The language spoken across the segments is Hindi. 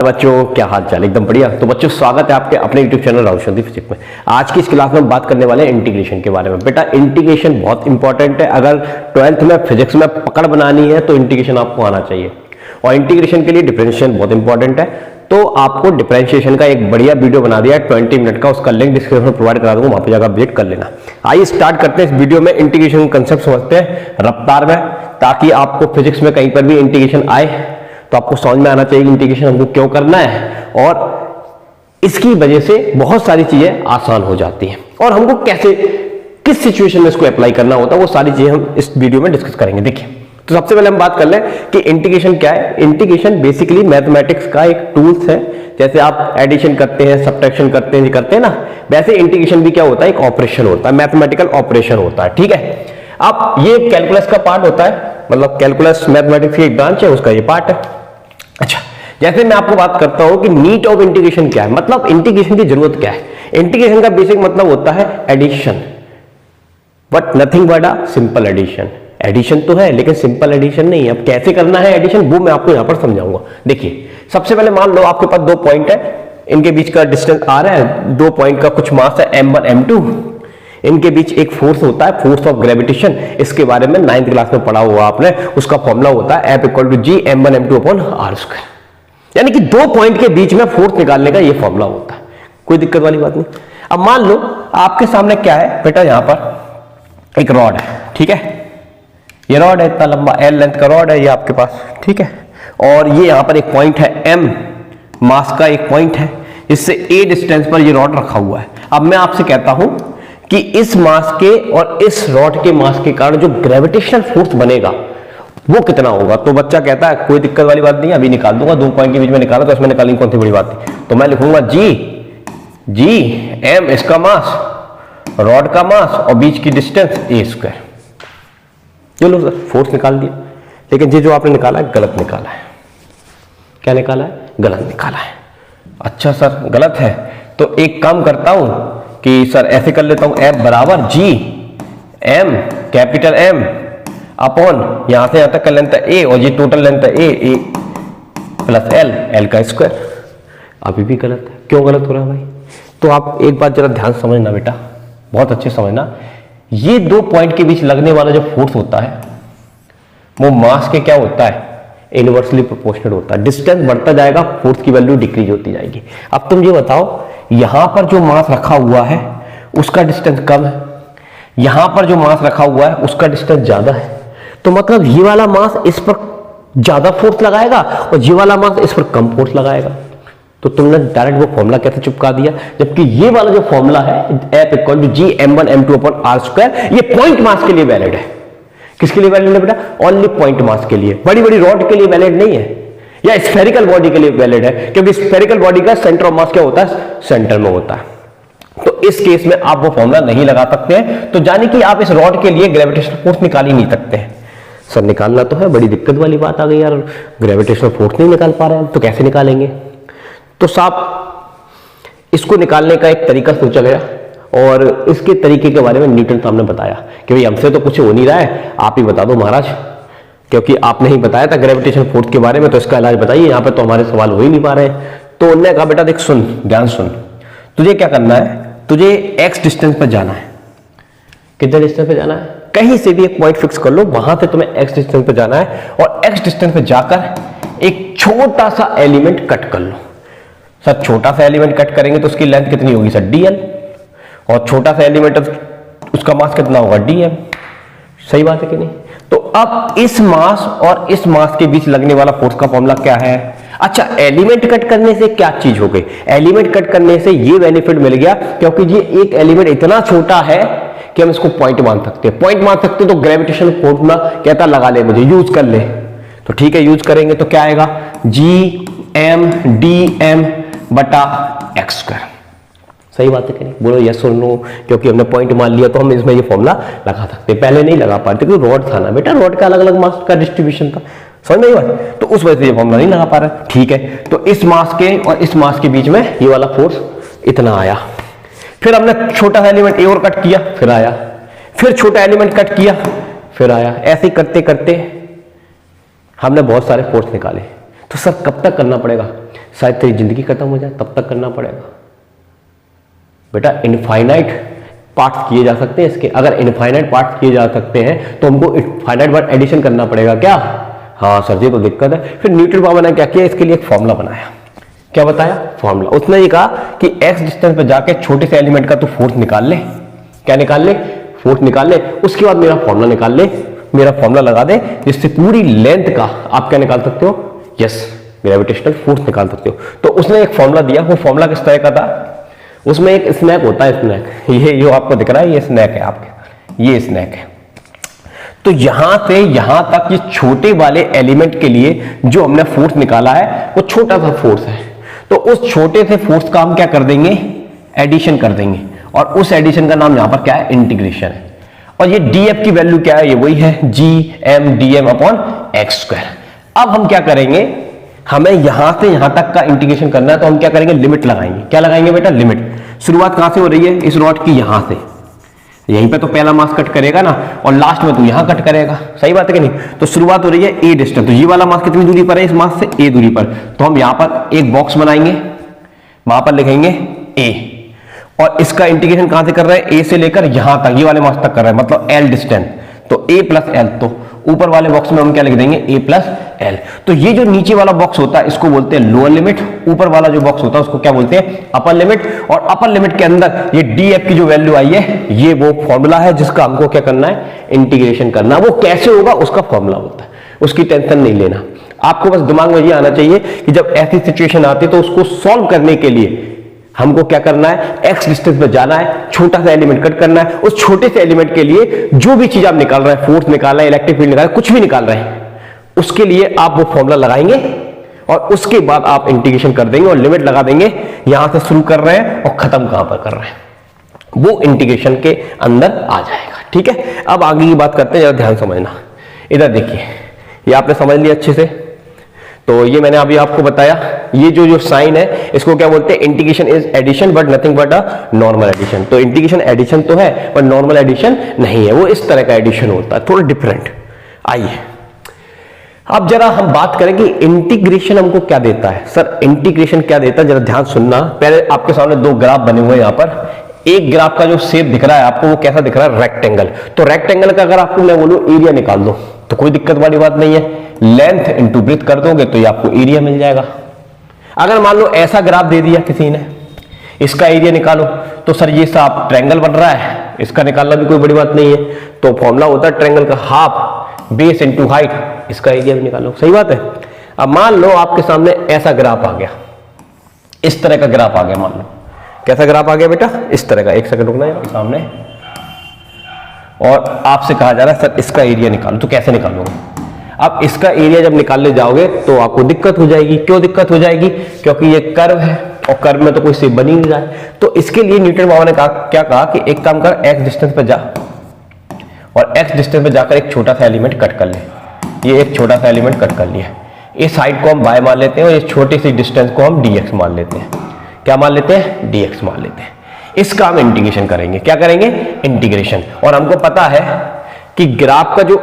बच्चों क्या हाल चाल, एकदम बढ़िया। तो बच्चों स्वागत है आपके अपने YouTube चैनल राहुल शांति फिजिक्स में। आज की इस क्लास में हम बात करने वाले हैं इंटीग्रेशन के बारे में। बेटा इंटीग्रेशन बहुत इंपॉर्टेंट है। अगर 12th में फिजिक्स में पकड़ बनानी है तो इंटीग्रेशन आपको आना चाहिए, और इंटीग्रेशन के लिए डिफरेंशिएशन बहुत इंपॉर्टेंट है। तो आपको डिफरेंशिएशन का एक बढ़िया वीडियो बना दिया है 20 मिनट का, उसका लिंक डिस्क्रिप्शन में प्रोवाइड करा दूंगा, वहां पर जाकर विजिट कर लेना। आइए स्टार्ट करते हैं इस वीडियो में। इंटीग्रेशन कंसेप्ट समझते हैं रफ्तार में, ताकि आपको फिजिक्स में कहीं पर भी इंटीग्रेशन आए तो आपको समझ में आना चाहिए इंटीग्रेशन हमको क्यों करना है, और इसकी वजह से बहुत सारी चीजें आसान हो जाती हैं, और हमको कैसे किस सिचुएशन में इसको अप्लाई करना होता है वो सारी चीजें हम इस वीडियो में डिस्कस करेंगे। देखिए, तो सबसे पहले हम बात कर लें कि इंटीग्रेशन क्या है। इंटीग्रेशन बेसिकली मैथमेटिक्स का एक टूल्स है। जैसे आप एडिशन करते हैं, सब्ट्रैक्शन करते हैं ना, वैसे इंटीग्रेशन भी क्या होता है, एक ऑपरेशन होता है, मैथमेटिकल ऑपरेशन होता है। ठीक है, अब ये कैलकुलस का पार्ट होता है, मतलब कैलकुलस मैथमेटिक्स की एक ब्रांच है, उसका ये पार्ट है। अच्छा, जैसे मैं आपको बात करता हूं कि नीड ऑफ इंटीग्रेशन क्या है, मतलब इंटीग्रेशन की जरूरत क्या है। इंटीग्रेशन का बेसिक मतलब होता है addition, but nothing but a simple addition. Addition तो है लेकिन सिंपल एडिशन नहीं है। अब कैसे करना है एडिशन वो मैं आपको यहां पर समझाऊंगा। देखिए, सबसे पहले मान लो आपके पास दो पॉइंट है, इनके बीच का डिस्टेंस आ रहा है, दो पॉइंट का कुछ मास है m1 m2, इनके बीच एक फोर्स होता है, फोर्स ऑफ ग्रेविटेशन। इसके बारे में 9th क्लास में पढ़ा हुआ आपने, उसका फॉर्मूला होता है F = G m1 m2 / r²। यानी कि दो पॉइंट के बीच में फोर्स निकालने का ये फॉर्मूला होता है, कोई दिक्कत वाली बात नहीं। अब मान लो आपके सामने क्या है बेटा, यहां पर एक रॉड है, ठीक है, ये रॉड है, इतना लंबा L लेंथ का रॉड है ये आपके पास, ठीक है, और ये यहां पर एक पॉइंट है M, मास का एक पॉइंट है, इससे a डिस्टेंस पर ये रॉड रखा हुआ है। अब मैं आपसे कहता हूं कि इस मास के और इस रॉड के मास के कारण जो ग्रेविटेशनल फोर्स बनेगा वो कितना होगा। तो बच्चा कहता है कोई दिक्कत वाली बात नहीं, अभी निकाल दूंगा, दो पॉइंट के बीच में निकाला तो इसमें निकालने कौन सी बड़ी बात है। तो मैं लिखूंगा जी m इसका मास, रॉड का मास, और बीच की डिस्टेंस a²। चलो सर, फोर्स निकाल दिया, लेकिन ये जो आपने निकाला है गलत निकाला है। क्या निकाला है? गलत निकाला है। अच्छा सर गलत है, तो एक काम करता हूं कि सर ऐसे कर लेता हूं, F = G m capital M upon यहां से यहां तक का लेंथ है a, और ये टोटल लेंथ है a + L का स्क्वायर। अभी भी गलत है। क्यों गलत हो रहा है भाई? तो आप एक बात जरा ध्यान समझना बेटा, बहुत अच्छे समझना। ये दो पॉइंट के बीच लगने वाला जो फोर्स होता है वो मास के क्या होता है, इनवर्सली प्रोपोर्शनल होता है। डिस्टेंस बढ़ता जाएगा, फोर्स की वैल्यू डिक्रीज होती जाएगी। अब तुम ये बताओ, यहां पर जो मास रखा हुआ है उसका डिस्टेंस कम है, यहां पर जो मास रखा हुआ है उसका डिस्टेंस ज्यादा है, तो मतलब ये वाला मास इस पर ज्यादा फोर्स लगाएगा और ये वाला मास इस पर कम फोर्स लगाएगा। तो तुमने डायरेक्ट वो फॉर्मूला कैसे चिपका दिया, जबकि ये वाला जो फॉर्मूला है F = G m1 m2 / r², ये पॉइंट मास के लिए वैलिड है। किसके लिए वैलिड है बेटा? ओनली पॉइंट मास के लिए। बड़ी बड़ी रॉड के लिए वैलिड नहीं है, या स्फेरिकल बॉडी के लिए वैलिड है, क्योंकि स्फेरिकल बॉडी का सेंटर ऑफ मास क्या होता है, सेंटर में होता है। तो इस केस में आप वो फॉर्मूला नहीं लगा सकते हैं। तो जाने कि आप इस रॉड के लिए ग्रेविटेशनल फोर्स निकाल ही नहीं सकते हैं। सर निकालना तो है, बड़ी दिक्कत वाली बात आ गई यार, ग्रेविटेशनल फोर्स नहीं निकाल पा रहे हैं, तो कैसे निकालेंगे? तो साहब इसको निकालने का एक तरीका सोचा गया, और इसके तरीके के बारे में न्यूटन साहब ने बताया कि भाई हमसे तो कुछ हो नहीं रहा है, आप ही बता दो महाराज, क्योंकि आपने ही बताया था ग्रेविटेशन फोर्स के बारे में, तो इसका इलाज बताइए, यहाँ पे तो हमारे सवाल हो ही नहीं पा रहे हैं। तो उन्होंने कहा बेटा देख, सुन, ध्यान सुन, तुझे क्या करना है, तुझे x डिस्टेंस पर जाना है। कितने डिस्टेंस पे जाना है? कहीं से भी एक पॉइंट फिक्स कर लो, वहां से तुम्हें x डिस्टेंस पे जाना है, और x डिस्टेंस पे जाकर एक छोटा सा एलिमेंट कट कर लो। सर छोटा सा एलिमेंट कट करेंगे तो उसकी लेंथ कितनी होगी सर? dl, और छोटा सा एलिमेंट उसका मास कितना होगा? dm। सही बात है कि नहीं? तो अब इस मास और इस मास के बीच लगने वाला फोर्स का फॉर्मूला क्या है? अच्छा, एलिमेंट कट करने से क्या चीज हो गई? एलिमेंट कट करने से ये बेनिफिट मिल गया, क्योंकि ये एक एलिमेंट इतना छोटा है कि हम इसको पॉइंट मान सकते हैं। पॉइंट मान सकते हैं तो ग्रेविटेशनल फॉर्मूला कहता लगा ले मुझे, यूज कर ले। तो ठीक है, यूज करेंगे तो क्या आएगा? Gm dm / x²। सही बात है कि नहीं? बोलो यस और नो, क्योंकि हमने पॉइंट मान लिया तो हम इसमें ये फॉर्मूला लगा सकते हैं। पहले नहीं लगा पाते क्योंकि रॉड था ना बेटा, रॉड का अलग अलग मास का डिस्ट्रीब्यूशन था, समझ में आई बात? तो उस वजह से ये फॉर्मूला नहीं लगा पा रहा। ठीक है, तो इस मास के और इस मास के बीच में ये वाला फोर्स इतना आया, फिर हमने छोटा सा एलिमेंट ए और कट किया, फिर आया, फिर छोटा एलिमेंट कट किया, फिर आया। ऐसे करते करते हमने बहुत सारे फोर्स निकाले। तो सर कब तक करना पड़ेगा? शायद तेरी जिंदगी खत्म हो जाए तब तक करना पड़ेगा। बेटा इनफाइनाइट पार्ट्स किए जा सकते हैं इसके। अगर इनफाइनाइट पार्ट्स किए जा सकते हैं तो हमको इनफाइनाइट बार एडिशन करना पड़ेगा क्या? हाँ सर जी, तो दिक्कत है। फिर न्यूटन पावर ने क्या किया, इसके लिए एक फॉर्मूला बनाया। क्या बताया? फॉर्मूला। उसने ये कहा कि एक्स डिस्टेंस पे जाके छोटे से एलिमेंट का तो फोर्स निकाल ले। क्या निकाल ले? फोर्स निकाल ले। उसके बाद मेरा फॉर्मूला निकाल ले, मेरा फॉर्मूला लगा दे, जिससे पूरी लेंथ का आप क्या निकाल सकते हो? यस, ग्रेविटेशनल फोर्स निकाल सकते हो। तो उसने एक फॉर्मूला दिया। वो फॉर्मूला किस तरह का था? उसमें एक स्नैक होता है, स्नैक, ये जो आपको दिख रहा है ये स्नैक है आपके, ये स्नैक है। तो यहां से यहां तक ये छोटे वाले एलिमेंट के लिए जो हमने फोर्स निकाला है वो छोटा सा फोर्स है। तो उस छोटे से फोर्स का हम क्या कर देंगे? एडिशन कर देंगे। और उस एडिशन का नाम यहां पर क्या है? इंटीग्रेशन है। और ये df की वैल्यू क्या है? ये वही है gm dm upon x square. अब हम क्या करेंगे, हमें यहां से यहां तक का इंटीग्रेशन करना है, तो हम क्या करेंगे? लिमिट लगाएंगे। क्या लगाएंगे बेटा? लिमिट। शुरुआत कहां से हो रही है? इस रॉड की यहां से। यहीं पे तो पहला मास कट करेगा ना, और लास्ट में तू यहां कट करेगा। सही बात है कि नहीं? तो शुरुआत हो रही है ए डिस्टेंस, तो ये वाला मास कितनी दूरी पर है? इस मास से ए दूरी पर। तो हम यहां पर एक बॉक्स बनाएंगे, वहां पर लिखेंगे ए, और इसका इंटीग्रेशन कहां से कर रहे हैं? ए से लेकर यहां तक, ये वाले मास तक कर रहे हैं, मतलब एल डिस्टेंस। तो ए प्लस एल, तो ऊपर वाले बॉक्स में हम क्या लिख देंगे? ए प्लस एल। तो ये जो नीचे वाला बॉक्स होता है इसको बोलते हैं लोअर लिमिट, ऊपर वाला जो बॉक्स होता है उसको क्या बोलते हैं? Upper limit. और अपर लिमिट के अंदर ये डीएफ की जो वैल्यू आई है, ये वो फॉर्मूला है जिसका हमको क्या करना है? इंटीग्रेशन करना। वो कैसे होगा उसका फॉर्मूला होता है, उसकी टेंशन नहीं लेना। आपको बस दिमाग में ये आना चाहिए कि जब ऐसी सिचुएशन आती है तो उसको सॉल्व करने के लिए हमको क्या करना है? एक्स डिस्टेंस पे जाना है, छोटा सा एलिमेंट कट करना है। उस छोटे से एलिमेंट के लिए जो भी चीज आप निकाल रहे हैं, फोर्स निकाल रहे हैं, इलेक्ट्रिक फील्ड निकाल रहे हैं, कुछ भी निकाल रहे हैं, उसके लिए आप वो फॉर्मूला लगाएंगे और उसके बाद आप इंटीग्रेशन कर देंगे और लिमिट लगा देंगे। यहां से शुरू कर रहे हैं और खत्म कहां पर कर रहे हैं, वो इंटीग्रेशन के अंदर आ जाएगा। ठीक है, अब आगे की बात करते हैं, जरा ध्यान समझना। इधर देखिए, ये आपने समझ लिया अच्छे से। तो ये मैंने अभी आपको बताया, ये जो साइन है इसको क्या बोलते हैं? Integration is addition but nothing but a normal addition. तो इंटीग्रेशन एडिशन तो है पर नॉर्मल एडिशन नहीं है, वो इस तरह का एडिशन होता है, थोड़ा डिफरेंट। आइए अब जरा हम बात करें कि इंटीग्रेशन हमको क्या देता है। सर इंटीग्रेशन क्या देता है, जरा ध्यान सुनना। पहले आपके सामने दो ग्राफ बने हुए हैं यहां पर। एक ग्राफ का जो शेप दिख रहा है आपको, वो कैसा दिख रहा है? रेक्टेंगल। तो रेक्टेंगल का अगर आपको मैं बोलूं एरिया निकाल दो तो कोई दिक्कत वाली बात नहीं है, लेंथ इंटू ब्रेथ कर दोगे तो ये आपको एरिया मिल जाएगा। अगर मान लो ऐसा ग्राफ दे दिया किसी ने, इसका एरिया निकालो, तो सर ये साफ ट्रायंगल बन रहा है, इसका निकालना भी कोई बड़ी बात नहीं है। तो फॉर्मूला होता है ट्रायंगल का हाफ बेस इंटू हाइट, इसका एरिया भी निकालो। सही बात है। अब मान लो आपके सामने ऐसा ग्राफ आ गया, इस तरह का ग्राफ आ गया। मान लो कैसा ग्राफ आ गया बेटा? इस तरह का। एक सेकंड रुकना है सामने, और आपसे कहा जा रहा है सर इसका एरिया निकालो। तो कैसे निकालोगे? अब इसका एरिया जब निकालने जाओगे तो आपको दिक्कत हो जाएगी। क्यों दिक्कत हो जाएगी? क्योंकि ये कर्व है और कर्व में तो कोई शेप बन ही नहीं रहा है। तो इसके लिए न्यूटन बाबा ने क्या कहा कि एक काम कर, एक्स डिस्टेंस पे जा और एक्स डिस्टेंस पे जाकर एक छोटा सा एलिमेंट कट कर ले। ये एक छोटा सा एलिमेंट कट कर लिया, इस हाइट को हम y मान लेते हैं और इस छोटी सी डिस्टेंस को हम dx मान लेते हैं। क्या मान लेते हैं? dx मान लेते हैं। इसका हम इंटीग्रेशन करेंगे। क्या करेंगे? इंटीग्रेशन। और हमको पता है कि ग्राफ का जो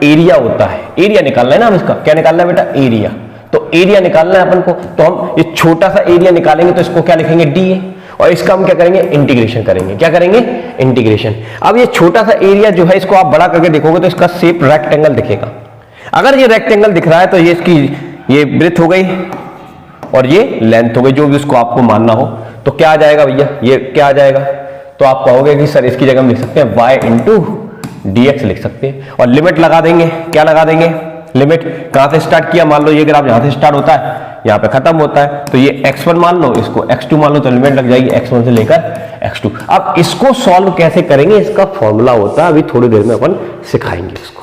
एरिया होता है, एरिया निकालना है ना हम इसका। क्या निकालना है बेटा? एरिया। तो एरिया निकालना है अपन को, तो हम ये छोटा सा एरिया निकालेंगे तो इसको क्या लिखेंगे? dA, और इसका हम क्या करेंगे? इंटीग्रेशन करेंगे। क्या करेंगे? इंटीग्रेशन। अब ये छोटा सा एरिया जो है इसको आप बड़ा करके देखोगे तो इसका शेप रेक्टेंगल दिखेगा। अगर ये रेक्टेंगल दिख रहा है तो ये इसकी ये ब्रेथ हो गई और ये लेंथ हो गई, जो भी उसको आपको मानना हो। तो क्या आ जाएगा भैया? ये क्या आ जाएगा? तो आप कहोगे कि सर इसकी जगह हम लिख सकते हैं y इंटू dx लिख सकते हैं, और लिमिट लगा देंगे। क्या लगा देंगे? लिमिट। कहां से स्टार्ट किया? मान लो ये ग्राफ यहां से स्टार्ट होता है, यहां पे खत्म होता है, तो ये x1 मान लो, इसको x2 मान लो, तो लिमिट लग जाएगी x1 से लेकर x2। अब इसको सॉल्व कैसे करेंगे, इसका फॉर्मूला होता है, अभी थोड़ी देर में अपन सिखाएंगे इसको।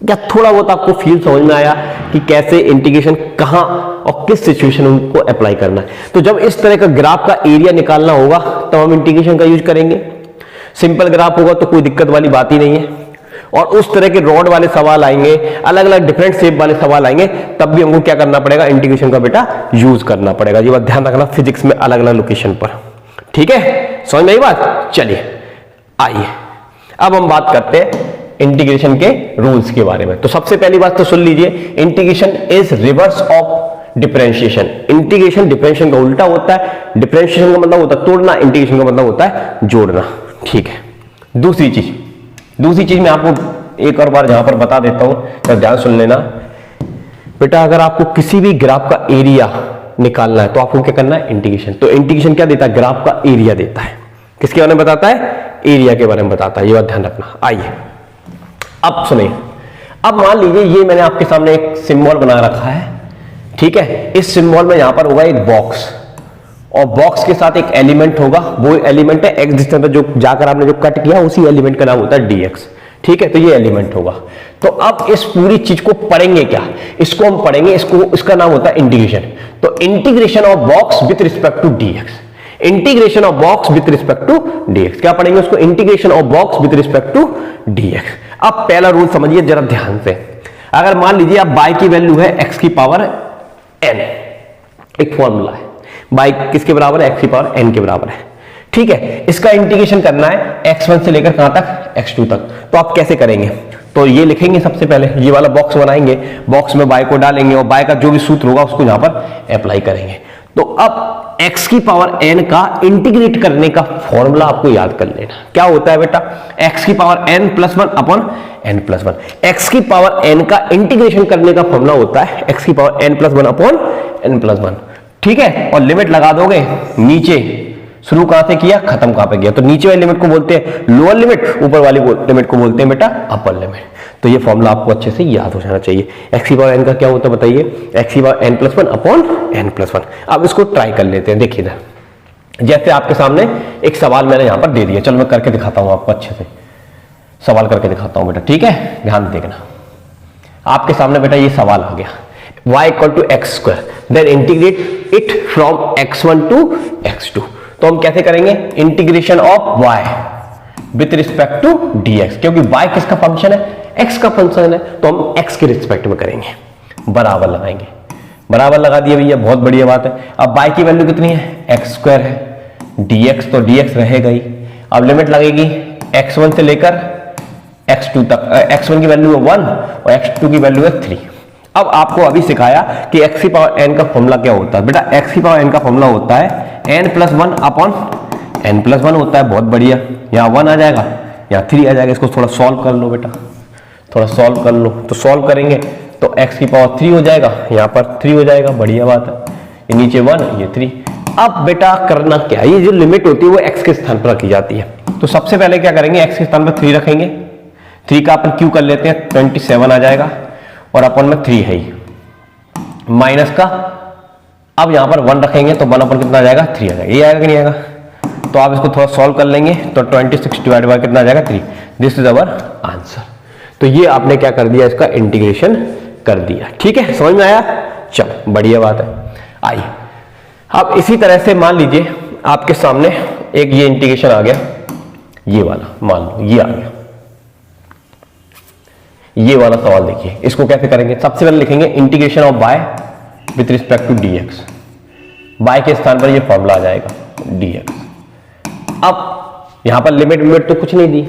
क्या थोड़ा बहुत आपको फील समझ में आया कि कैसे इंटीग्रेशन कहां और किस सिचुएशन में उनको अप्लाई करना है? तो जब इस तरह का ग्राफ का एरिया निकालना होगा तो हम इंटीग्रेशन का यूज करेंगे। सिंपल ग्राफ होगा तो कोई दिक्कत वाली बात ही नहीं है। और उस तरह के रॉड वाले सवाल आएंगे, अलग अलग डिफरेंट शेप वाले सवाल आएंगे, तब भी हमको क्या करना पड़ेगा? इंटीग्रेशन का बेटा यूज करना पड़ेगा। ये बात ध्यान रखना फिजिक्स में अलग अलग लोकेशन पर। ठीक है, समझ में आई बात? चलिए आइए अब हम बात करते हैं इंटीग्रेशन के रूल्स के बारे में। तो सबसे पहली बात तो सुन लीजिए, integration is reverse of differentiation. Integration differentiation का उल्टा होता है। डिफरेंशिएशन का मतलब होता है तोड़ना, इंटीग्रेशन का मतलब होता है जोड़ना। ठीक है, दूसरी चीज मैं आपको एक और बार जहां पर बता देता हूं, तो ध्यान सुन लेना बेटा। अगर आपको किसी भी ग्राफ का एरिया निकालना है तो आपको क्या करना है, इंटीग्रेशन। तो इंटीग्रेशन क्या देता है, ग्राफ का एरिया देता है। किसके बारे में बताता है, एरिया के बारे में बताता है। ये बात ध्यान रखना। आइए अब सुनिए, अब मान लीजिए ये मैंने आपके सामने एक सिंबल बना रखा है, ठीक है। इस सिंबल में यहां पर होगा एक बॉक्स, और बॉक्स के साथ एक एलिमेंट होगा। वो एलिमेंट है एक्स डिस्टेंस पर जो जाकर आपने जो कट किया, उसी एलिमेंट का नाम होता है डीएक्स। ठीक है, तो ये एलिमेंट होगा। तो अब इस पूरी चीज को पढ़ेंगे क्या, इसको हम पढ़ेंगे, इसका नाम होता है इंटीग्रेशन। तो integration of box with respect to dx, integration of box with respect to dx. क्या पढ़ेंगे उसको, integration of box with respect to dx. अब पहला रूल समझिए जरा ध्यान से। अगर मान लीजिए आप बाई की वैल्यू है एक्स की पावर एन, एक फॉर्मूला है, बाई किसके बराबर है, एक्स की पावर एन के बराबर है। ठीक है, इसका इंटीग्रेशन करना है x1 से लेकर कहां तक, x2 तक। तो आप कैसे करेंगे, तो ये लिखेंगे सबसे पहले, ये वाला बॉक्स बनाएंगे, बॉक्स में बाय को डालेंगे और बाय का जो भी सूत्र होगा उसको यहां पर अप्लाई करेंगे। तो अब x की पावर n का इंटीग्रेट करने का फॉर्मूला आपको याद कर लेना। क्या होता है बेटा, x की power n plus one upon n plus one. X की पावर n का इंटीग्रेशन करने का फॉर्मूला होता है x की power n plus one upon n plus one. ठीक है, और लिमिट लगा दोगे नीचे, शुरू कहां से किया, खत्म कहां पे किया। तो नीचे वाली लिमिट को बोलते हैं लोअर लिमिट, ऊपर वाली लिमिट को बोलते हैं बेटा अपर लिमिट। तो ये फॉर्मूला आपको अच्छे से याद हो जाना चाहिए। एक्स की पावर एन का क्या होता है बताइए, एक्स की power n plus one upon n plus one. अब इसको ट्राई कर लेते हैं, देखिए इधर जैसे आपके सामने एक सवाल मैंने यहां पर दे दिया, चलो मैं करके दिखाता हूं आपको, अच्छे से सवाल करके दिखाता हूं बेटा। ठीक है, ध्यान देखना, आपके सामने बेटा ये सवाल आ गया, y equal to x square, then integrate it from x1 to x2। तो हम कैसे करेंगे, integration of y with respect to dx, क्योंकि y किसका फंक्शन है, x का फंक्शन है, तो हम x के रिस्पेक्ट में करेंगे, बराबर लगाएंगे। बराबर लगा दिए भैया, बहुत बढ़िया बात है। अब y की वैल्यू कितनी है, एक्स स्क्वायर है, dx तो dx रहेगा ही। अब लिमिट लगेगी x1 से लेकर x2 तक, x1 की वैल्यू है 1 और x2 की वैल्यू है 3। अब आपको अभी सिखाया कि x की पावर n का फॉर्मूला क्या होता है। बेटा x की पावर n का फॉर्मूला होता है n plus one upon n plus one होता है, बहुत बढ़िया। यहाँ 1 आ जाएगा, यहाँ 3 आ जाएगा। इसको थोड़ा सॉल्व कर लो बेटा, थोड़ा सॉल्व कर लो। तो सॉल्व करेंगे तो x की पावर 3 हो जाएगा, यहाँ पर 3 हो जाएगा, बढ़िया बात है। ये नीचे 1, ये 3। अब बेटा करना क्या, ये जो लिमिट होती है वो x के स्थान पर रखी जाती है। तो सबसे पहले क्या करेंगे, x के स्थान पर 3 रखेंगे, 3 का अपन q कर लेते हैं, 27 आ जाएगा, और अपन में 3 है ही, माइनस का अब यहां पर 1 रखेंगे तो 1 अपन कितना आ जाएगा, 3 आ जाएगा। ये आएगा कि नहीं आएगा, तो आप इसको थोड़ा सॉल्व कर लेंगे तो 26 डिवाइड बाय कितना आ जाएगा, 3। This is our answer. तो ये आपने क्या कर दिया, इसका इंटीग्रेशन कर दिया। ठीक है, समझ में आया, चलो बढ़िया बात है। आइए अब इसी तरह से मान लीजिए आपके सामने एक ये इंटीग्रेशन आ गया, ये वाला मान लो ये आ गया, ये वाला सवाल देखिए, इसको कैसे करेंगे। सबसे पहले लिखेंगे integration of y with respect to dx, y के स्थान पर ये फॉर्मूला आ जाएगा dx। अब यहां पर लिमिट तो कुछ नहीं दी,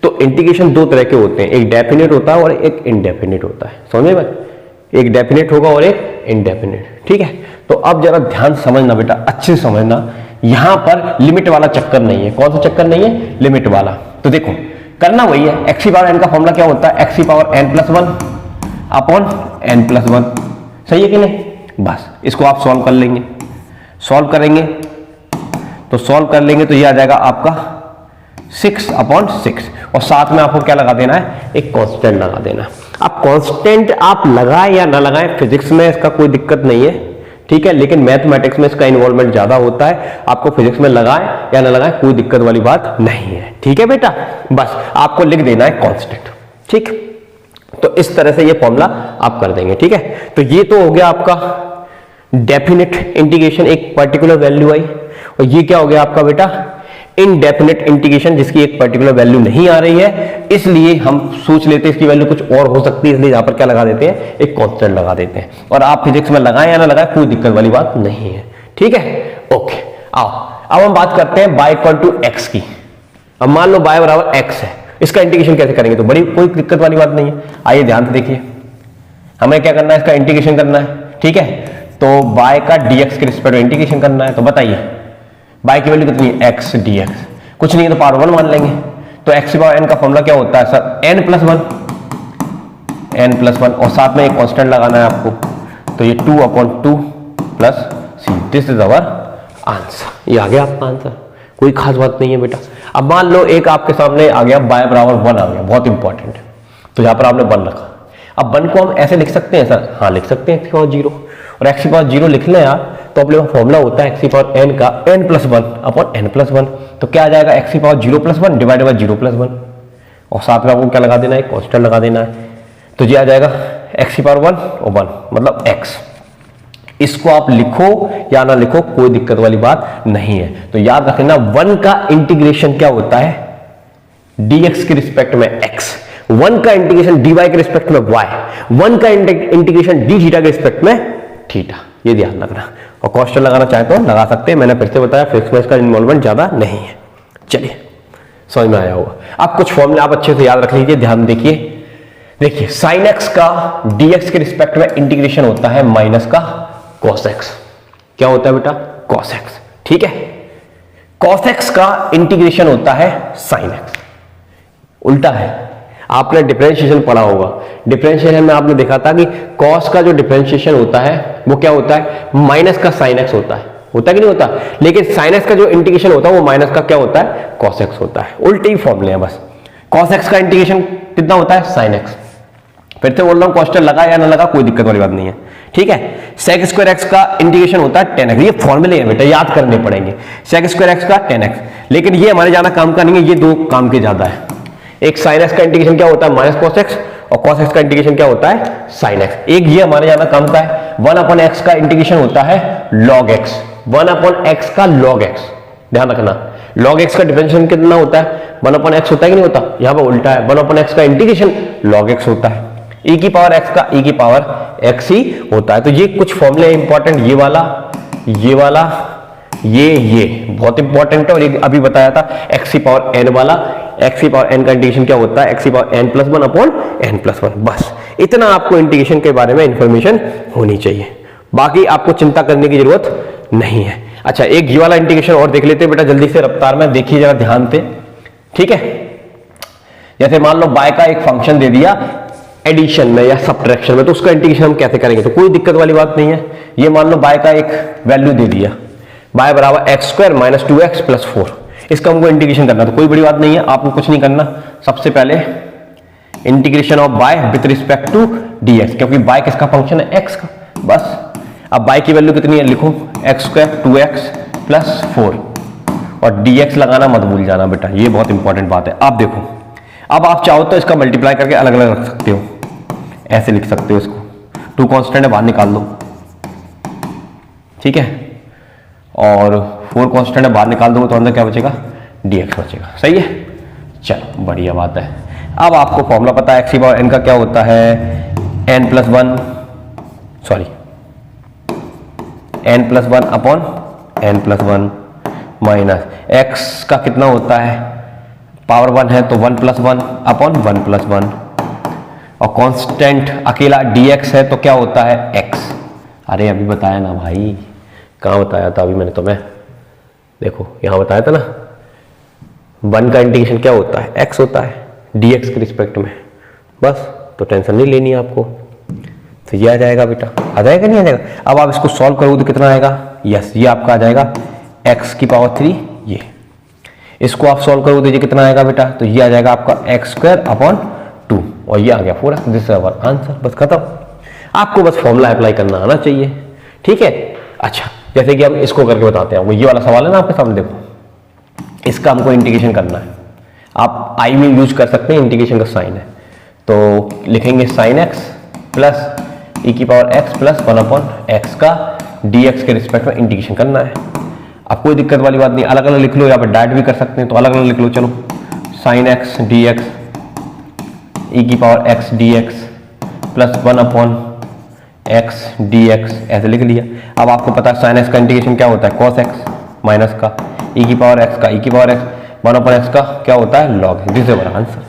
तो इंटीग्रेशन दो तरह के होते हैं, एक डेफिनेट होता है और एक इनडेफिनेट होता है। समझे भाई, एक डेफिनेट होगा और एक इनडेफिनेट। ठीक है, तो अब जरा ध्यान समझना बेटा, अच्छे से समझना, यहां पर लिमिट वाला चक्कर नहीं है। कौन सा चक्कर नहीं है, लिमिट वाला। तो देखो करना वही है, एक्स की पावर एन का फॉर्मूला क्या होता है, एक्स की power n plus one upon n plus one. सही है कि नहीं, बस इसको आप सॉल्व कर लेंगे। सॉल्व करेंगे तो सॉल्व कर लेंगे तो ये आ जाएगा आपका 6/6, और साथ में आपको क्या लगा देना है, एक कांस्टेंट लगा देना। अब कांस्टेंट आप लगाएं या ना लगाएं, फिजिक्स में इसका कोई दिक्कत नहीं है, ठीक है, लेकिन मैथमेटिक्स में इसका इन्वॉल्वमेंट ज्यादा होता है। आपको फिजिक्स में लगाएं या ना लगाएं कोई दिक्कत वाली बात नहीं है। ठीक है बेटा, बस आपको लिख देना है कांस्टेंट। ठीक, तो इस तरह से ये फॉर्मूला आप कर देंगे। ठीक है, तो ये तो हो गया आपका डेफिनेट इंटीग्रेशन, एक पर्टिकुलर वैल्यू आई। और ये क्या हो गया आपका बेटा, इनडेफिनेट इंटीग्रेशन, जिसकी एक पर्टिकुलर वैल्यू नहीं आ रही है, इसलिए हम सोच लेते हैं इसकी वैल्यू कुछ और हो सकती है, इसलिए यहां पर क्या लगा देते हैं, एक कांस्टेंट लगा देते हैं। और आप फिजिक्स में लगाएं या ना लगाएं कोई दिक्कत वाली बात नहीं है। ठीक है, ओके। आओ अब हम बात करते हैं y इक्वल टू एक्स की। अब मान लो y बराबर x है, इसका इंटीग्रेशन कैसे करेंगे, तो बड़ी कोई दिक्कत वाली बात नहीं है। आइए ध्यान से देखिए, हमें क्या करना है, इसका इंटीग्रेशन करना है। ठीक है, तो y का dx के रिस्पेक्ट में इंटीग्रेशन करना है। तो बताइए y की वैल्यू कितनी है, x dx, कुछ नहीं है तो पावर 1 मान लेंगे। तो x की पावर n का फॉर्मूला क्या होता है सर, n प्लस वन, और साथ में एक कांस्टेंट लगाना है आपको, तो ये 2/2 plus c, this is our answer. ये आ गया आपका आंसर, कोई खास बात नहीं है बेटा। अब मान लो एक आपके सामने आ गया y बराबर 1 आ गया, बहुत इंपॉर्टेंट है, तो यहां पर आपने 1 रखा। अब 1 को हम ऐसे लिख सकते हैं सर, हाँ लिख सकते हैं, x की पावर 0, और x की पावर 0 लिख लें यार, तो अपने फॉर्मूला होता है x की पावर n का n plus 1 upon n plus 1। तो क्या आ जाएगा, x की power 0 plus 1 divided by 0 plus 1, और साथ में आपको क्या लगा देना है, कांस्टेंट लगा देना है। तो ये आ जाएगा x की पावर 1 और 1 मतलब x। इसको आप लिखो या ना लिखो कोई दिक्कत वाली बात नहीं है। तो याद रखना 1 का इंटीग्रेशन क्या होता है, dx के रिस्पेक्ट में x, 1 का इंटीग्रेशन dy के रिस्पेक्ट में y, 1 का इंटीग्रेशन d थीटा के रिस्पेक्ट में थीटा। ये ध्यान रखना, और कांस्टेंट लगाना चाहे तो लगा सकते हैं, मैंने फिर से बताया फिजिक्स में इसका इन्वॉल्वमेंट ज्यादा नहीं है। चलिए समझ में आया होगा। अब कुछ फॉर्मूले आप अच्छे से याद रख लीजिए, ध्यान देखिए sin x का dx के रिस्पेक्ट में इंटीग्रेशन होता है माइनस का cos x। क्या होता है बेटा, cos x। ठीक है, cos x का इंटीग्रेशन होता है sin x, उल्टा है। आपने डिफरेंशिएशन पढ़ा होगा, डिफरेंशिएशन में आपने देखा था कि cos का जो डिफरेंशिएशन होता है वो क्या होता है, माइनस का sin x होता है कि नहीं होता। लेकिन sin x का जो इंटीग्रेशन होता है वो माइनस का क्या होता है, cos x होता है। उल्टे ही फॉर्मूले हैं बस। cos x का इंटीग्रेशन कितना होता है, sin x। फिर से बोल रहा हूं, कांस्टेंट लगा या ना लगा कोई दिक्कत वाली बात नहीं है। ठीक है, sec स्क्वायर x का इंटीग्रेशन होता है tan x। ये फॉर्मूले हैं बेटा, याद करने पड़ेंगे। sec स्क्वायर x का tan x, लेकिन ये हमारे ज्यादा काम का नहीं है, ये दो काम के ज्यादा है। एक sin x का इंटीग्रेशन क्या होता है, माइनस cos x, और cos x का इंटीग्रेशन क्या होता है, sin x। एक ये हमारे ज्यादा काम का है, 1/x का इंटीग्रेशन होता है log x, 1/x का log x। ध्यान रखना, log x का डिफरेंशिएशन कितना होता है, 1/x होता है कि नहीं होता। यहां पर उल्टा है, 1/x का इंटीग्रेशन log x होता है, e की पावर x का e की पावर x ही होता है। तो ये कुछ फॉर्मूले इंपॉर्टेंट, ये वाला, ये बहुत इंपॉर्टेंट है। और ये अभी बताया था x की पावर n वाला, x की पावर n का इंटीग्रेशन क्या होता है, x की power n plus 1 upon n plus 1। बस इतना आपको इंटीग्रेशन के बारे में इंफॉर्मेशन होनी चाहिए, बाकी आपको चिंता करने की जरूरत नहीं है। अच्छा, एक ये वाला इंटीग्रेशन और देख लेते हैं बेटा जल्दी से रफ्तार में, देखिए जरा ध्यान से। ठीक है, जैसे मान लो y का एक फंक्शन दे दिया एडिशन में या सब्ट्रैक्शन में, तो उसका इंटीग्रेशन हम कैसे करेंगे, तो कोई दिक्कत वाली बात नहीं है। ये मान लो y का एक वैल्यू दे दिया, y बराबर x² माइनस 2x प्लस 4, इसका हमको इंटीग्रेशन करना, तो कोई बड़ी बात नहीं है, आपको कुछ नहीं करना। सबसे पहले integration of y with respect to dx, क्योंकि y किसका फंक्शन है, x का। बस अब y की वैल्यू कितनी है, लिखो x² 2x प्लस 4, और dx लगाना मत भूल जाना बेटा, ये बहुत इंपॉर्टेंट बात है। आप देखो, अब आप चाहो तो इसका मल्टीप्लाई करके अलग अलग रख सकते हो, ऐसे लिख सकते हो इसको, 2 कांस्टेंट है बाहर निकाल दो। ठीक है, और 4 कांस्टेंट है बाहर निकाल दो, तो अंदर क्या बचेगा, dx बचेगा। सही है, चलो बढ़िया बात है। अब आपको फॉर्मूला पता है, x की पावर n का क्या होता है, n plus 1 upon n plus 1 minus x का कितना होता है, पावर 1 है तो 1 प्लस 1 अपॉन 1 प्लस 1, और कांस्टेंट अकेला dx है तो क्या होता है, x। अरे अभी बताया ना भाई, कहाँ बताया था अभी मैंने तुम्हें, देखो यहां बताया था ना, 1 का इंटीग्रेशन क्या होता है, x होता है dx के रिस्पेक्ट में। बस, तो टेंशन नहीं लेनी है आपको। तो ये आ जाएगा बेटा, आ जाएगा नहीं आ जाएगा। अब आप इसको सॉल्व करोगे तो कितना आएगा, यस ये आपका आ जाएगा x की पावर 3, ये इसको आप सॉल्व करोगे तो ये कितना आएगा बेटा, तो ये आ जाएगा आपका x² अपॉन 2, और ये आ गया 4x, this is our answer. बस खत्म, आपको बस फॉर्मूला अप्लाई करना आना चाहिए। ठीक है, अच्छा जैसे कि हम इसको करके बताते हैं, वो ये वाला सवाल है ना आपके सामने, देखो इसका हमको इंटीग्रेशन करना है। आप आई में यूज कर सकते हैं, इंटीग्रेशन का साइन है, तो लिखेंगे sin x प्लस e की power x plus 1 upon x का dx के रिस्पेक्ट में इंटीग्रेशन करना है। अब कोई दिक्कत वाली बात नहीं, अलग अलग लिख लो या फिर डायरेक्ट भी कर सकते हैं, तो अलग अलग लिख लो। चलो, sin x dx e की power x dx plus 1 upon x dx, ऐसे लिख लिया। अब आपको पता है sin x का इंटीग्रेशन क्या होता है, cos x माइनस का e की पावर x का e की पावर x 1/x का क्या होता है log, this is our answer.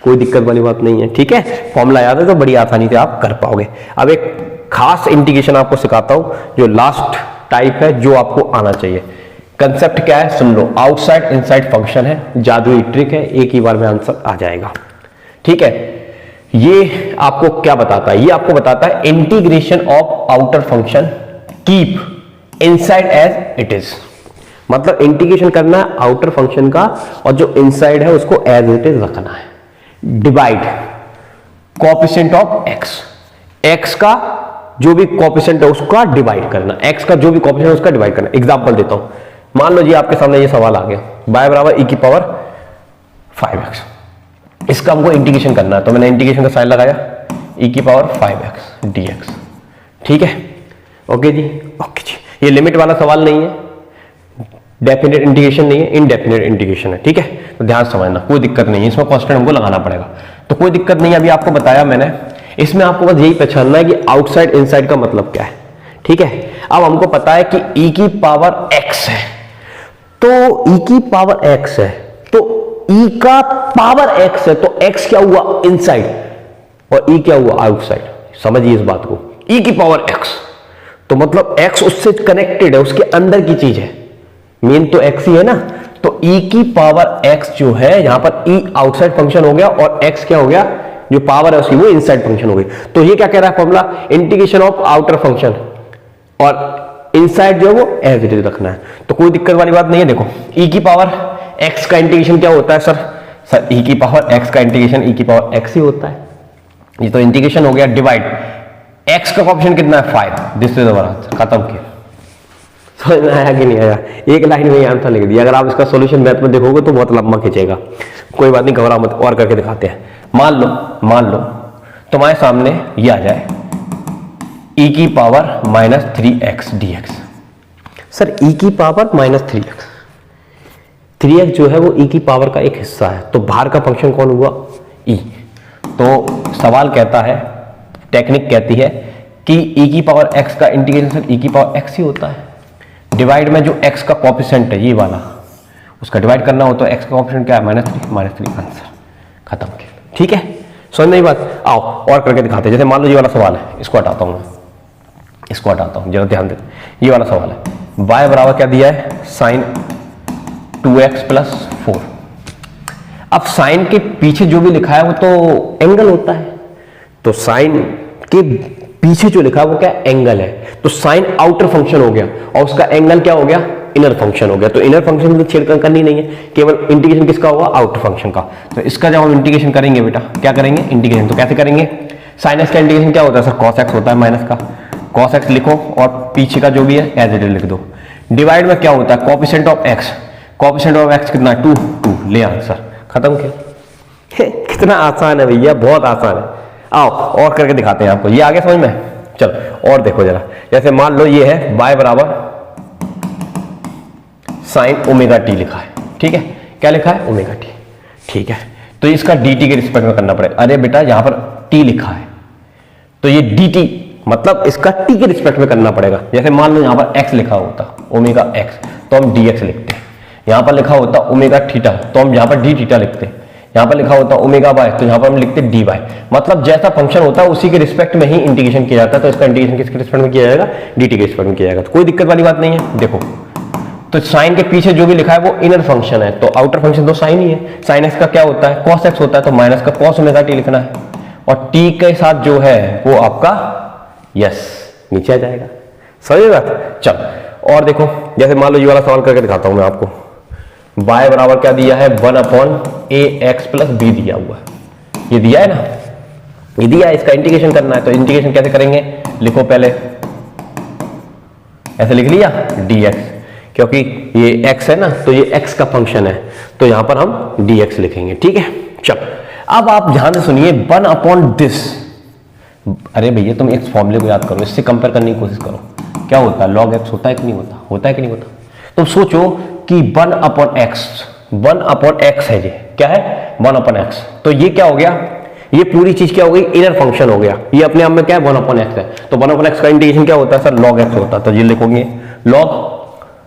कोई दिक्कत वाली बात नहीं है, ठीक है। फॉर्मूला याद है तो बड़ी आसानी से आप कर पाओगे। अब एक खास इंटीग्रेशन आपको सिखाता हूं जो लास्ट टाइप है, जो आपको आना चाहिए। कंसेप्ट क्या है सुन लो, आउटसाइड इनसाइड फंक्शन है, जादुई ट्रिक है, एक ही बार में आंसर आ जाएगा, ठीक है। ये आपको क्या बताता है, ये आपको बताता है integration of outer function keep inside as it is. मतलब इंटीग्रेशन करना है आउटर फंक्शन का और जो इनसाइड है उसको एज इट इज रखना है। Divide coefficient of x, x का जो भी कोएफिशिएंट है उसका डिवाइड करना, एक्स का जो भी कोएफिशिएंट है उसका डिवाइड करना। एग्जांपल देता हूं, मान लो जी आपके सामने ये सवाल आ गया, y बराबर e की पावर 5x, इसका हमको इंटीग्रेशन करना है, तो मैंने इंटीग्रेशन का साइन लगाया e की पावर 5x dx, ठीक है। ओके जी, ओके जी। ये लिमिट वाला सवाल नहीं है, डेफिनेट इंटीग्रेशन नहीं है, इनडेफिनेट इंटीग्रेशन है, ठीक है। तो ध्यान समझना, कोई दिक्कत नहीं है, इसमें कांस्टेंट हमको लगाना पड़ेगा, तो कोई दिक्कत नहीं है। अभी आपको बताया मैंने, इसमें आपको बस यही पहचानना है कि आउटसाइड इनसाइड का मतलब क्या है, ठीक है। अब हमको पता है कि e की पावर x है, तो e की पावर x है, तो e का पावर x है, तो x क्या हुआ इनसाइड और e क्या हुआ आउटसाइड। समझिए इस बात को, e की पावर x तो मतलब x उससे कनेक्टेड है, उसके अंदर की चीज है, मेन तो x ही है ना। तो e की पावर x जो है, यहां पर e आउटसाइड फंक्शन हो गया और x क्या हो गया, जो पावर है उसकी वो इनसाइड फंक्शन हो गई। तो ये क्या कह रहा है formula, integration of outer function और इनसाइड जो है वो एज इट इज रखना है। तो कोई दिक्कत वाली बात नहीं है। देखो e की पावर x का इंटीग्रेशन क्या होता है सर e की पावर x का इंटीग्रेशन e की पावर x ही होता है। ये तो इंटीग्रेशन हो गया, डिवाइड x का कोएफिशिएंट कितना है 5, दिस इज आवर आंसर, खत्म किया। समझ में आया कि नहीं आया, एक लाइन में ही आंसर लिख दिया। अगर आप इसका सॉल्यूशन मैथ में देखोगे तो बहुत लंबा खींचेगा, कोई बात नहीं, घबरा मत, और करके दिखाते हैं। मान लो तुम्हारे सामने ये आ जाए e की power -3x dx। Sir e की पावर -3x जो है वो e की पावर का एक हिस्सा है, तो बाहर का फंक्शन कौन हुआ e। तो सवाल कहता है, टेक्निक कहती है कि e की पावर x का इंटीग्रेशन सर e की पावर x ही होता है। डिवाइड में जो x का कोएफिशिएंट है ये वाला, उसका डिवाइड करना हो तो x का कोएफिशिएंट क्या है -3 आंसर, खत्म किया, ठीक है। समझ नहीं बात, आओ और करके दिखाते हैं। जैसे मान लो ये वाला सवाल है, इसको हटाता हूं मैं, इसको हटाता हूं, जरा ध्यान दे। ये वाला सवाल है, y बराबर क्या दिया है sin 2x + 4। अब साइन के पीछे जो भी लिखा है वो तो एंगल होता है, तो साइन के पीछे जो लिखा है वो क्या एंगल है, तो साइन आउटर फंक्शन हो गया और उसका एंगल क्या हो गया इनर फंक्शन हो गया। तो इनर फंक्शन में छेड़खानी करनी नहीं है, केवल इंटीग्रेशन किसका होगा आउटर फंक्शन का। तो इसका जब हम इंटीग्रेशन करेंगे बेटा, क्या करेंगे इंटीग्रेशन, तो कैसे करेंगे, साइन एक्स का इंटीग्रेशन क्या होता है सर कॉस एक्स होता है, माइनस का कॉस एक्स लिखो और पीछे का जो भी है एज इट इज लिख दो। डिवाइड में क्या होता है coefficient of x, coefficient of x कितना है 2 ले आंसर, खत्म किया। कितना आसान है भैया, बहुत आसान है। आओ और करके दिखाते हैं आपको, ये आगे समझ में। चलो और देखो जरा, जैसे मान लो ये है y बराबर साइन ओमेगा टी लिखा है, ठीक है, क्या लिखा है ओमेगा टी, ठीक है। तो इसका dt के रिस्पेक्ट में करना पड़ेगा। अरे बेटा यहां पर t लिखा है तो ये dt मतलब इसका t के रिस्पेक्ट में करना पड़ेगा। जैसे मान लो यहां पर x लिखा होता ओमेगा x तो हम dx लिखते हैं, यहां पर लिखा होता ओमेगा थीटा तो हम यहां पर d थीटा लिखते हैं, यहां पर लिखा होता ओमेगा वाई तो यहां पर हम लिखते dy। मतलब जैसा फंक्शन होता है उसी के रिस्पेक्ट में ही इंटीग्रेशन किया जाता है। तो इसका इंटीग्रेशन किसके रिस्पेक्ट में किया जाएगा dt के रिस्पेक्ट में किया जाएगा। तो कोई दिक्कत वाली बात नहीं है। देखो तो साइन के पीछे जो भी लिखा है वो इनर फंक्शन है, तो आउटर फंक्शन तो साइन ही है। साइन एक्स का क्या होता है कॉस एक्स होता है, तो माइनस का कॉस ओमेगा टी लिखना है और टी के साथ जो है वो आपका यस नीचे आ जाएगा। समझ बात। चल और देखो, जैसे मान लो ये वाला सवाल करके दिखाता हूं मैं आपको। y बराबर क्या दिया है 1/ax + b दिया हुआ है, ये दिया है ना, ये दिया है, इसका इंटीग्रेशन करना है। तो इंटीग्रेशन कैसे करेंगे, लिखो पहले ऐसे लिख लिया dx, क्योंकि ये x है ना तो ये x का फंक्शन है तो यहां पर हम dx लिखेंगे, ठीक है। चल अब आप ध्यान से सुनिए 1/this। अरे भैया तुम इस फॉर्मूले को याद करो, इससे कंपेयर करने की कोशिश करो, क्या होता है log x होता है कि नहीं होता, होता है कि नहीं होता। तुम सोचो कि 1/x है, ये क्या है 1/x, तो ये क्या हो गया, ये पूरी चीज क्या हो गई इनर फंक्शन हो गया, ये अपने आप में क्या है 1/x है। तो 1/x का इंटीग्रेशन क्या होता है सर log x होता है, तो ये लिखोगे log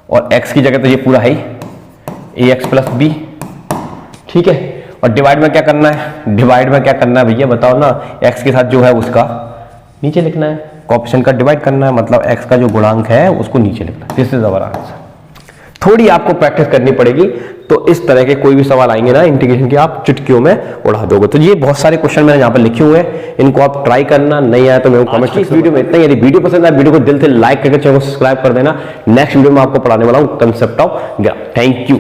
और x की जगह तो ये पूरा है ax प्लस बी, ठीक है। और डिवाइड में क्या करना है, डिवाइड में क्या करना है भैया बताओ ना, x के साथ जो है उसका नीचे लिखना है, कोएफिशिएंट का डिवाइड करना है, मतलब x का जो गुणांक है उसको नीचे लिखना है। This is our answer. थोड़ी आपको प्रैक्टिस करनी पड़ेगी, तो इस तरह के कोई भी सवाल आएंगे ना इंटीग्रेशन के, आप चुटकियों में उड़ा दोगे। तो ये बहुत सारे क्वेश्चन मैंने यहाँ पर लिखे हुए हैं, इनको आप ट्राई करना, नहीं आया तो मेरे को कमेंट। इस वीडियो में इतना ही। यदि वीडियो पसंद आए वीडियो को दिल से लाइक करके चैनल को सब्सक्राइब कर देना। नेक्स्ट वीडियो में आपको पढ़ाने वाला हूँ concept of graph. Thank you.